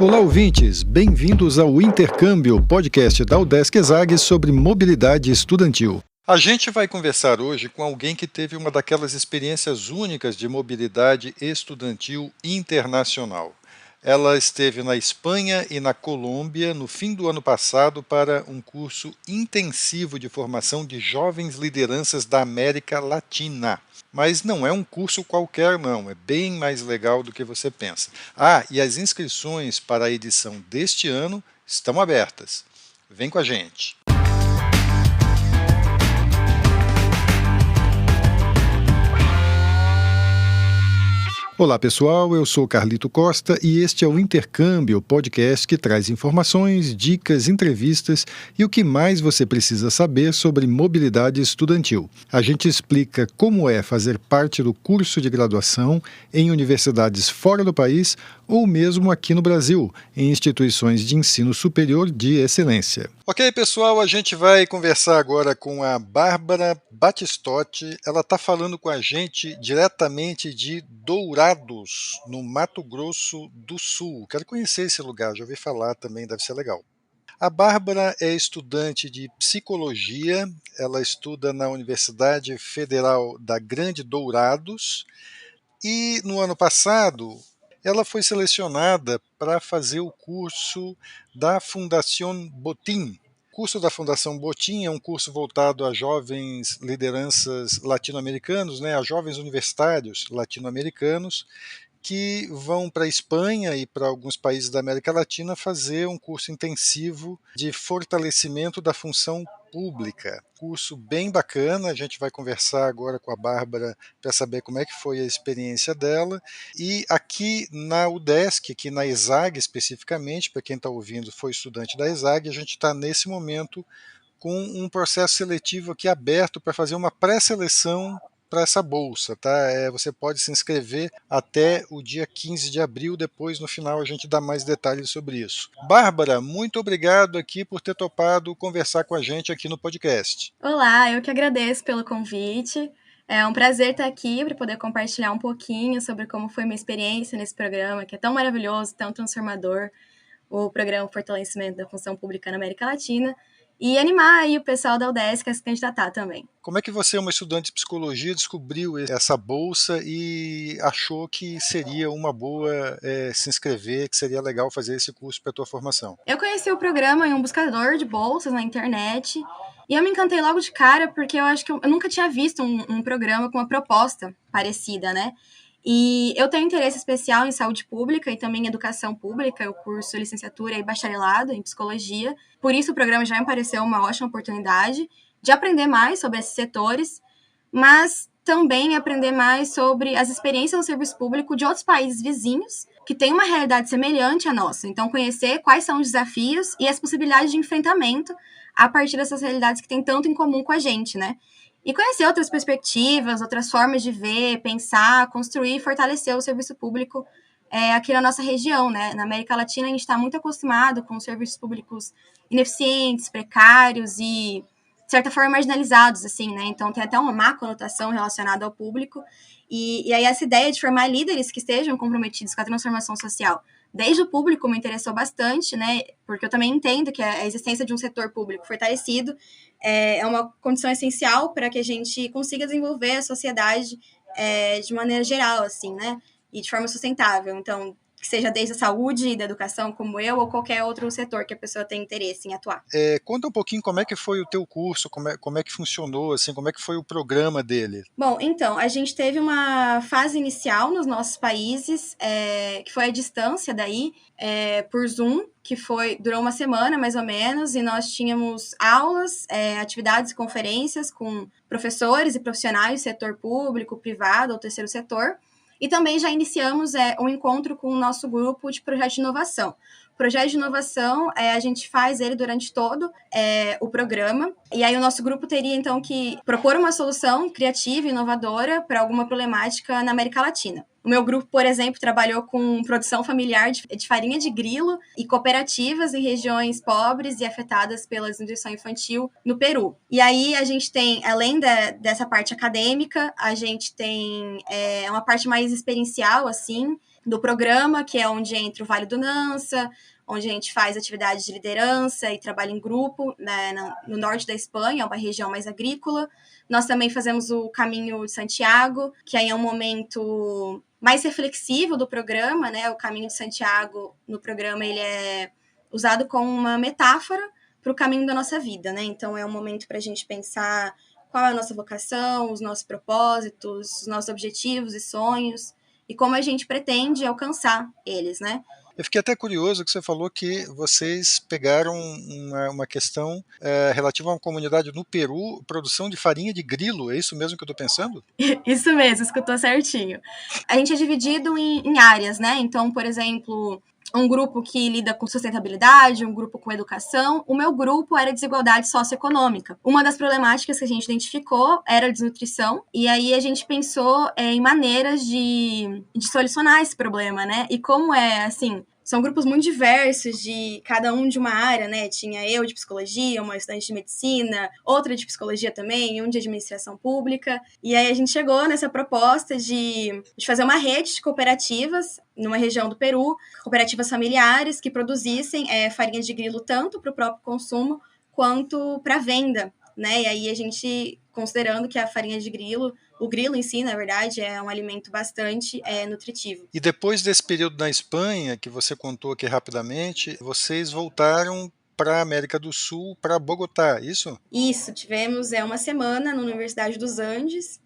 Olá, ouvintes! Bem-vindos ao Intercâmbio, podcast da UDESC ESAG sobre mobilidade estudantil. A gente vai conversar hoje com alguém que teve uma daquelas experiências únicas de mobilidade estudantil internacional. Ela esteve na Espanha e na Colômbia no fim do ano passado para um curso intensivo de formação de jovens lideranças da América Latina. Mas não é um curso qualquer não, é bem mais legal do que você pensa. E as inscrições para a edição deste ano estão abertas. Vem com a gente! Olá pessoal, eu sou Carlito Costa e este é o Intercâmbio, podcast que traz informações, dicas, entrevistas e o que mais você precisa saber sobre mobilidade estudantil. A gente explica como é fazer parte do curso de graduação em universidades fora do país ou mesmo aqui no Brasil, em instituições de ensino superior de excelência. Ok, pessoal, a gente vai conversar agora com a Bárbara Batistotti. Ela está falando com a gente diretamente de Dourados, no Mato Grosso do Sul. Quero conhecer esse lugar, já ouvi falar também, deve ser legal. A Bárbara é estudante de psicologia, ela estuda na Universidade Federal da Grande Dourados e no ano passado ela foi selecionada para fazer o curso da Fundación Botín. O curso da Fundação Botín é um curso voltado a jovens lideranças latino-americanos, a jovens universitários latino-americanos que vão para a Espanha e para alguns países da América Latina fazer um curso intensivo de fortalecimento da função pública. Curso bem bacana, a gente vai conversar agora com a Bárbara para saber como é que foi a experiência dela. E aqui na UDESC, aqui na ESAG especificamente, para quem está ouvindo foi estudante da ESAG, a gente está nesse momento com um processo seletivo aqui aberto para fazer uma pré-seleção para essa bolsa, tá? Você pode se inscrever até o dia 15 de abril, depois no final a gente dá mais detalhes sobre isso. Bárbara, muito obrigado aqui por ter topado conversar com a gente aqui no podcast. Olá, eu que agradeço pelo convite. É um prazer estar aqui para poder compartilhar um pouquinho sobre como foi minha experiência nesse programa, que é tão maravilhoso, tão transformador, o programa Fortalecimento da Função Pública na América Latina, e animar aí o pessoal da UDESC a se candidatar também. Como é que você, uma estudante de psicologia, descobriu essa bolsa e achou que seria uma boa se inscrever, que seria legal fazer esse curso para a tua formação? Eu conheci o programa em um buscador de bolsas na internet e eu me encantei logo de cara porque eu acho que eu nunca tinha visto um programa com uma proposta parecida, né? E eu tenho interesse especial em saúde pública e também em educação pública. Eu curso licenciatura e bacharelado em psicologia. Por isso o programa já me pareceu uma ótima oportunidade de aprender mais sobre esses setores, mas também aprender mais sobre as experiências no serviço público de outros países vizinhos que têm uma realidade semelhante à nossa. Então, conhecer quais são os desafios e as possibilidades de enfrentamento a partir dessas realidades que têm tanto em comum com a gente, né? E conhecer outras perspectivas, outras formas de ver, pensar, construir e fortalecer o serviço público aqui na nossa região, né? Na América Latina, a gente está muito acostumado com serviços públicos ineficientes, precários e, de certa forma, marginalizados, assim, né? Então, tem até uma má conotação relacionada ao público. E aí, essa ideia de formar líderes que estejam comprometidos com a transformação social desde o público me interessou bastante, né? Porque eu também entendo que a existência de um setor público fortalecido é uma condição essencial para que a gente consiga desenvolver a sociedade de maneira geral, assim, né? E de forma sustentável. Então, que seja desde a saúde e da educação, como eu, ou qualquer outro setor que a pessoa tem interesse em atuar. Conta um pouquinho como é que foi o teu curso, como é que funcionou, assim, como é que foi o programa dele? Bom, então, a gente teve uma fase inicial nos nossos países, que foi a distância daí, por Zoom, que durou uma semana, mais ou menos, e nós tínhamos aulas, atividades e conferências com professores e profissionais do setor público, privado ou terceiro setor, e também já iniciamos um encontro com o nosso grupo de projeto de inovação. O projeto de inovação, a gente faz ele durante todo o programa, e aí o nosso grupo teria, então, que propor uma solução criativa e inovadora para alguma problemática na América Latina. O meu grupo, por exemplo, trabalhou com produção familiar de farinha de grilo e cooperativas em regiões pobres e afetadas pela desnutrição infantil no Peru. E aí a gente tem, além dessa parte acadêmica, a gente tem uma parte mais experiencial, assim, do programa, que é onde entra o Vale do Nansa, onde a gente faz atividades de liderança e trabalho em grupo, né, no norte da Espanha, uma região mais agrícola. Nós também fazemos o Caminho de Santiago, que aí é um momento mais reflexivo do programa, né? O Caminho de Santiago, no programa, ele é usado como uma metáfora para o caminho da nossa vida, né? Então, é um momento para a gente pensar qual é a nossa vocação, os nossos propósitos, os nossos objetivos e sonhos, e como a gente pretende alcançar eles, né? Eu fiquei até curioso que você falou que vocês pegaram uma questão relativa a uma comunidade no Peru, produção de farinha de grilo, é isso mesmo que eu estou pensando? Isso mesmo, escutou certinho. A gente é dividido em áreas, né? Então, por exemplo, um grupo que lida com sustentabilidade, um grupo com educação. O meu grupo era desigualdade socioeconômica. Uma das problemáticas que a gente identificou era a desnutrição, e aí a gente pensou em maneiras de solucionar esse problema, né? E como assim, são grupos muito diversos, de cada um de uma área, né? Tinha eu de psicologia, uma estudante de medicina, outra de psicologia também, um de administração pública. E aí a gente chegou nessa proposta de fazer uma rede de cooperativas numa região do Peru, cooperativas familiares que produzissem farinha de grilo tanto para o próprio consumo quanto para venda, né? E aí a gente, considerando que a farinha de grilo, o grilo em si, na verdade, é um alimento bastante nutritivo. E depois desse período na Espanha, que você contou aqui rapidamente, vocês voltaram para a América do Sul, para Bogotá, isso? Isso, tivemos uma semana na Universidade dos Andes,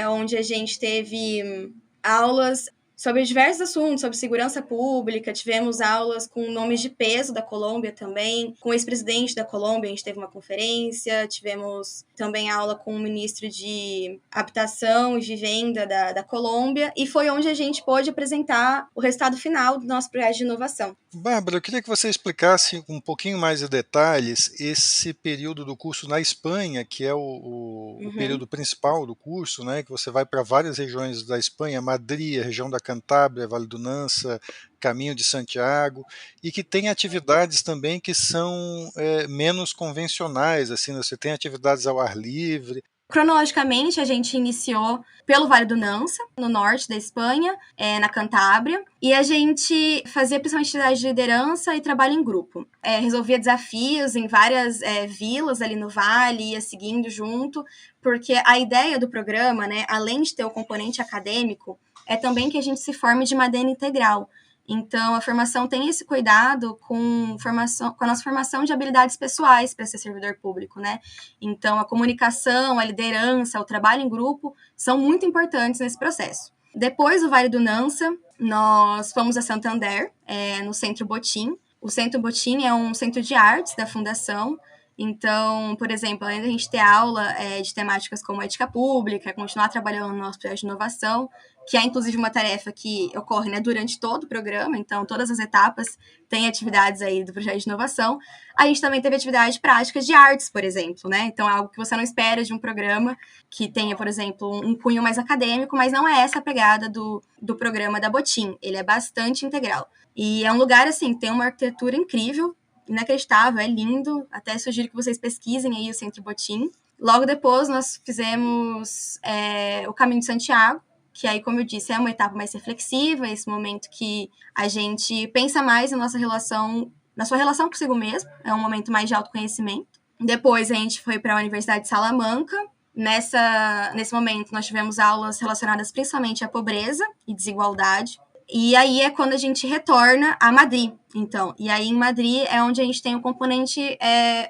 onde a gente teve aulas sobre diversos assuntos, sobre segurança pública, tivemos aulas com nomes de peso da Colômbia também, com o ex-presidente da Colômbia, a gente teve uma conferência, tivemos também aula com o ministro de Habitação e Vivenda da Colômbia, e foi onde a gente pôde apresentar o resultado final do nosso projeto de inovação. Bárbara, eu queria que você explicasse um pouquinho mais de detalhes esse período do curso na Espanha, que é o período principal do curso, né, que você vai para várias regiões da Espanha, Madrid, a região da Cantábria, Vale do Nansa, Caminho de Santiago, e que tem atividades também que são menos convencionais, assim, você tem atividades ao ar livre. Cronologicamente, a gente iniciou pelo Vale do Nansa, no norte da Espanha, na Cantábria, e a gente fazia principalmente atividade de liderança e trabalho em grupo. Resolvia desafios em várias vilas ali no vale, ia seguindo junto, porque a ideia do programa, né, além de ter o componente acadêmico, é também que a gente se forme de maneira integral. Então, a formação tem esse cuidado com a nossa formação de habilidades pessoais para ser servidor público, né? Então, a comunicação, a liderança, o trabalho em grupo são muito importantes nesse processo. Depois do Vale do Nansa, nós fomos a Santander, no Centro Botim. O Centro Botim é um centro de artes da Fundação. Então, por exemplo, além da gente ter aula de temáticas como ética pública, continuar trabalhando no nosso projeto de inovação, que é inclusive uma tarefa que ocorre, né, durante todo o programa, então todas as etapas têm atividades aí do projeto de inovação. A gente também teve atividades práticas de artes, por exemplo, né? Então é algo que você não espera de um programa que tenha, por exemplo, um cunho mais acadêmico, mas não é essa a pegada do programa da Botim. Ele é bastante integral. E é um lugar, assim, que tem uma arquitetura incrível, inacreditável, é lindo. Até sugiro que vocês pesquisem aí o Centro Botim. Logo depois, nós fizemos o Caminho de Santiago, que aí, como eu disse, é uma etapa mais reflexiva, esse momento que a gente pensa mais na sua relação consigo mesmo, é um momento mais de autoconhecimento. Depois, a gente foi para a Universidade de Salamanca. Nesse momento, nós tivemos aulas relacionadas principalmente à pobreza e desigualdade. E aí é quando a gente retorna a Madrid, então. E aí em Madrid é onde a gente tem o componente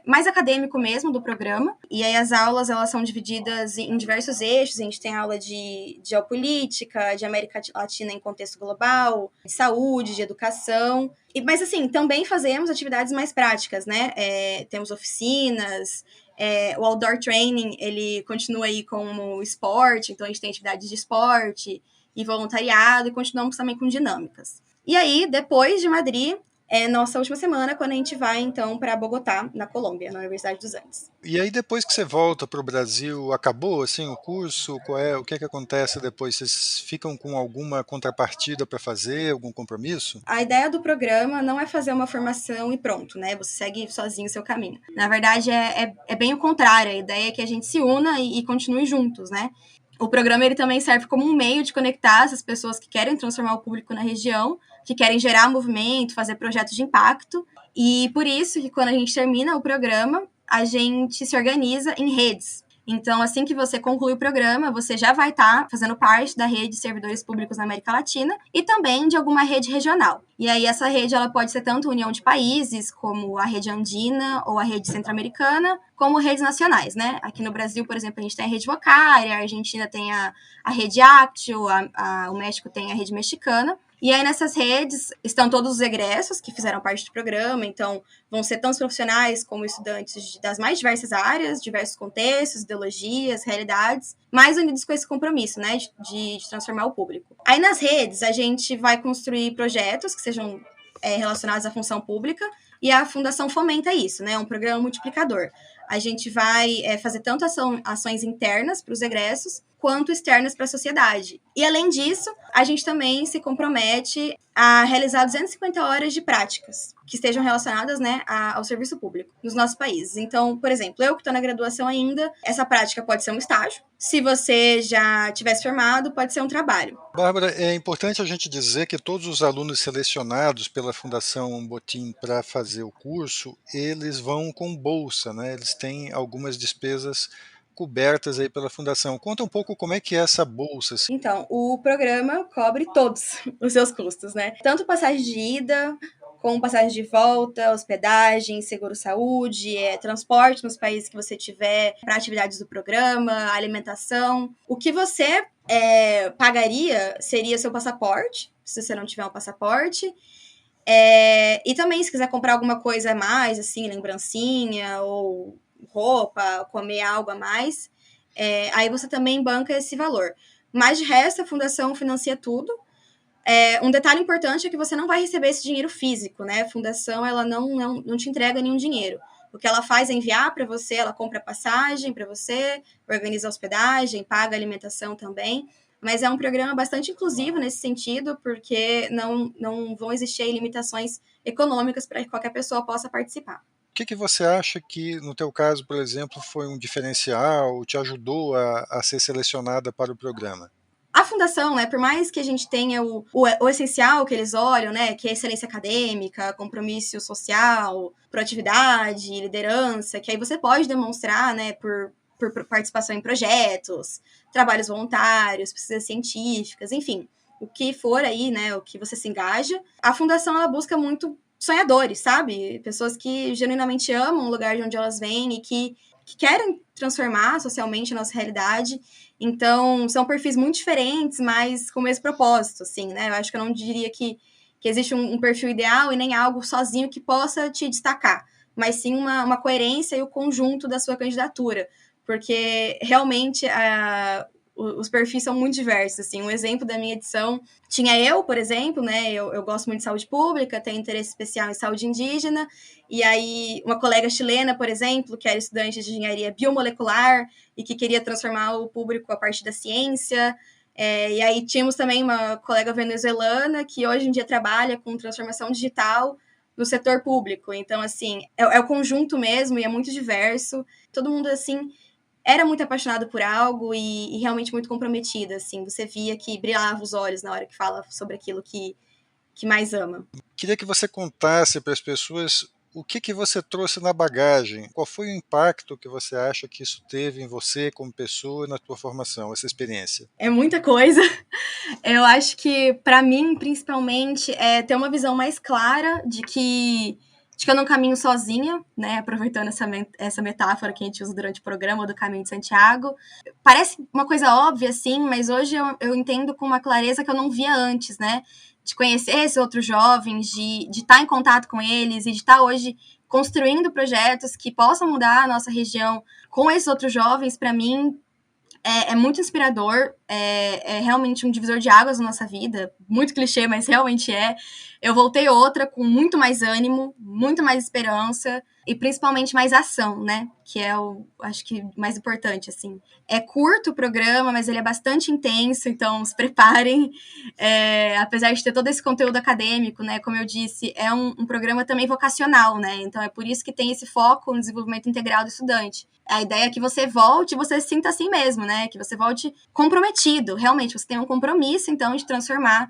mais acadêmico mesmo do programa. E aí as aulas, elas são divididas em diversos eixos. A gente tem aula de geopolítica, de América Latina em contexto global, de saúde, de educação. Mas assim, também fazemos atividades mais práticas, né? Temos oficinas, o outdoor training, ele continua aí como esporte. Então a gente tem atividades de esporte e voluntariado, e continuamos também com dinâmicas. E aí, depois de Madrid, é nossa última semana, quando a gente vai, então, para Bogotá, na Colômbia, na Universidade dos Andes. E aí depois que você volta para o Brasil, acabou assim o curso? O que acontece depois? Vocês ficam com alguma contrapartida para fazer, algum compromisso? A ideia do programa não é fazer uma formação e pronto, né? Você segue sozinho o seu caminho. Na verdade, é bem o contrário. A ideia é que a gente se una e continue juntos, né? O programa ele também serve como um meio de conectar essas pessoas que querem transformar o público na região, que querem gerar movimento, fazer projetos de impacto. E por isso que quando a gente termina o programa, a gente se organiza em redes. Então, assim que você conclui o programa, você já vai estar fazendo parte da rede de servidores públicos na América Latina e também de alguma rede regional. E aí, essa rede ela pode ser tanto união de países, como a rede andina ou a rede centro-americana, como redes nacionais, né? Aqui no Brasil, por exemplo, a gente tem a rede Vocária, a Argentina tem a rede Actio, o México tem a rede mexicana. E aí, nessas redes, estão todos os egressos que fizeram parte do programa, então vão ser tanto profissionais como estudantes das mais diversas áreas, diversos contextos, ideologias, realidades, mais unidos com esse compromisso, né, de transformar o público. Aí, nas redes, a gente vai construir projetos que sejam relacionados à função pública, e a Fundação fomenta isso, né, é um programa multiplicador. A gente vai fazer tanto ações internas para os egressos, quanto externas para a sociedade. E, além disso, a gente também se compromete a realizar 250 horas de práticas que estejam relacionadas, né, ao serviço público nos nossos países. Então, por exemplo, eu que estou na graduação ainda, essa prática pode ser um estágio. Se você já tivesse formado, pode ser um trabalho. Bárbara, é importante a gente dizer que todos os alunos selecionados pela Fundação Botim para fazer o curso, eles vão com bolsa, né? Eles têm algumas despesas cobertas aí pela Fundação. Conta um pouco como é que é essa bolsa. Então, o programa cobre todos os seus custos, né? Tanto passagem de ida, como passagem de volta, hospedagem, seguro-saúde, transporte nos países que você tiver para atividades do programa, alimentação. O que você pagaria seria seu passaporte, se você não tiver um passaporte. E também, se quiser comprar alguma coisa a mais, assim, lembrancinha ou roupa, comer algo a mais, aí você também banca esse valor. Mas, de resto, a fundação financia tudo. Um detalhe importante é que você não vai receber esse dinheiro físico, né? A fundação, ela não te entrega nenhum dinheiro. O que ela faz é enviar para você, ela compra passagem para você, organiza a hospedagem, paga a alimentação também. Mas é um programa bastante inclusivo nesse sentido, porque não vão existir limitações econômicas para que qualquer pessoa possa participar. O que você acha que, no teu caso, por exemplo, foi um diferencial, te ajudou a ser selecionada para o programa? A fundação, né, por mais que a gente tenha o essencial que eles olham, né, que é excelência acadêmica, compromisso social, proatividade, liderança, que aí você pode demonstrar, né, por participação em projetos, trabalhos voluntários, pesquisas científicas, enfim, o que for aí, né, o que você se engaja. A fundação, ela busca muito sonhadores, sabe? Pessoas que genuinamente amam o lugar de onde elas vêm e que querem transformar socialmente a nossa realidade. Então, são perfis muito diferentes, mas com o mesmo propósito, assim, né? Eu acho que eu não diria que existe um perfil ideal e nem algo sozinho que possa te destacar, mas sim uma coerência e o conjunto da sua candidatura, porque realmente os perfis são muito diversos, assim. Um exemplo da minha edição tinha eu, por exemplo, né? Eu gosto muito de saúde pública, tenho interesse especial em saúde indígena, e aí uma colega chilena, por exemplo, que era estudante de engenharia biomolecular e que queria transformar o público a partir da ciência. E aí tínhamos também uma colega venezuelana que hoje em dia trabalha com transformação digital no setor público. Então, assim, é o conjunto mesmo e é muito diverso. Todo mundo, assim, era muito apaixonado por algo e realmente muito comprometida, assim. Você via que brilhava os olhos na hora que fala sobre aquilo que mais ama. Queria que você contasse para as pessoas o que você trouxe na bagagem. Qual foi o impacto que você acha que isso teve em você como pessoa e na tua formação, essa experiência? É muita coisa. Eu acho que, para mim, principalmente, é ter uma visão mais clara de que eu não caminho sozinha, né? Aproveitando essa metáfora que a gente usa durante o programa do Caminho de Santiago. Parece uma coisa óbvia, assim, mas hoje eu entendo com uma clareza que eu não via antes, né? De conhecer esses outros jovens, de estar em contato com eles e de estar hoje construindo projetos que possam mudar a nossa região com esses outros jovens, para mim, É muito inspirador, é realmente um divisor de águas na nossa vida, muito clichê, mas realmente é. Eu voltei outra com muito mais ânimo, muito mais esperança e principalmente mais ação, né? Que é acho que mais importante, assim. É curto o programa, mas ele é bastante intenso, então se preparem. Apesar de ter todo esse conteúdo acadêmico, né? Como eu disse, é um programa também vocacional, né? Então é por isso que tem esse foco no desenvolvimento integral do estudante. A ideia é que você volte e você se sinta assim mesmo, né? Que você volte comprometido, realmente. Você tem um compromisso, então, de transformar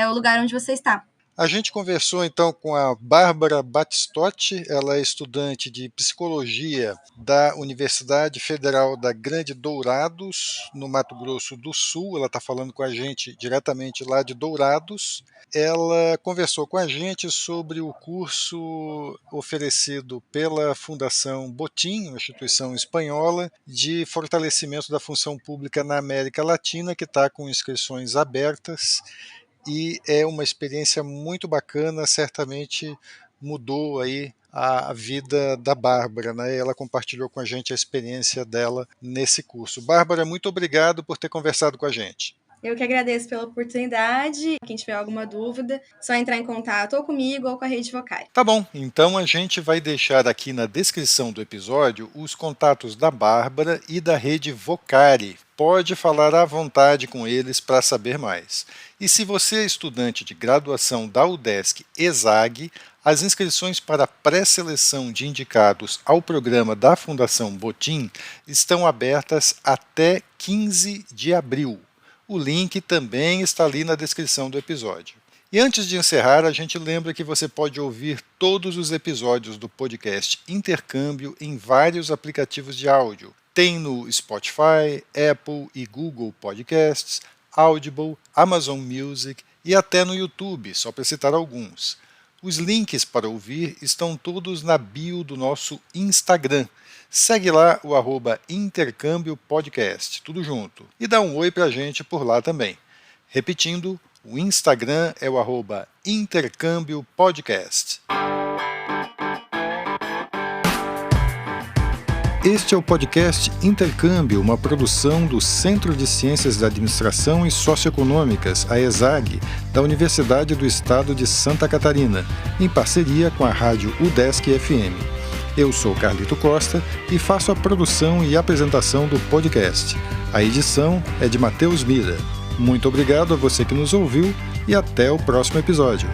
o lugar onde você está. A gente conversou então com a Bárbara Batistotti, ela é estudante de psicologia da Universidade Federal da Grande Dourados, no Mato Grosso do Sul. Ela está falando com a gente diretamente lá de Dourados. Ela conversou com a gente sobre o curso oferecido pela Fundação Botim, uma instituição espanhola, de fortalecimento da função pública na América Latina, que está com inscrições abertas. E é uma experiência muito bacana, certamente mudou aí a vida da Bárbara, né? Ela compartilhou com a gente a experiência dela nesse curso. Bárbara, muito obrigado por ter conversado com a gente. Eu que agradeço pela oportunidade. Quem tiver alguma dúvida, só entrar em contato ou comigo ou com a Rede Vocari. Tá bom, então a gente vai deixar aqui na descrição do episódio os contatos da Bárbara e da Rede Vocari. Pode falar à vontade com eles para saber mais. E se você é estudante de graduação da UDESC ESAG, as inscrições para a pré-seleção de indicados ao programa da Fundação Botim estão abertas até 15 de abril. O link também está ali na descrição do episódio. E antes de encerrar, a gente lembra que você pode ouvir todos os episódios do podcast Intercâmbio em vários aplicativos de áudio. Tem no Spotify, Apple e Google Podcasts, Audible, Amazon Music e até no YouTube, só para citar alguns. Os links para ouvir estão todos na bio do nosso Instagram. Segue lá o @Intercâmbio Podcast, tudo junto. E dá um oi pra gente por lá também. Repetindo, o Instagram é o @Intercâmbio Podcast. Este é o podcast Intercâmbio, uma produção do Centro de Ciências da Administração e Socioeconômicas, a ESAG, da Universidade do Estado de Santa Catarina, em parceria com a rádio UDESC FM. Eu sou Carlito Costa e faço a produção e apresentação do podcast. A edição é de Matheus Mira. Muito obrigado a você que nos ouviu e até o próximo episódio.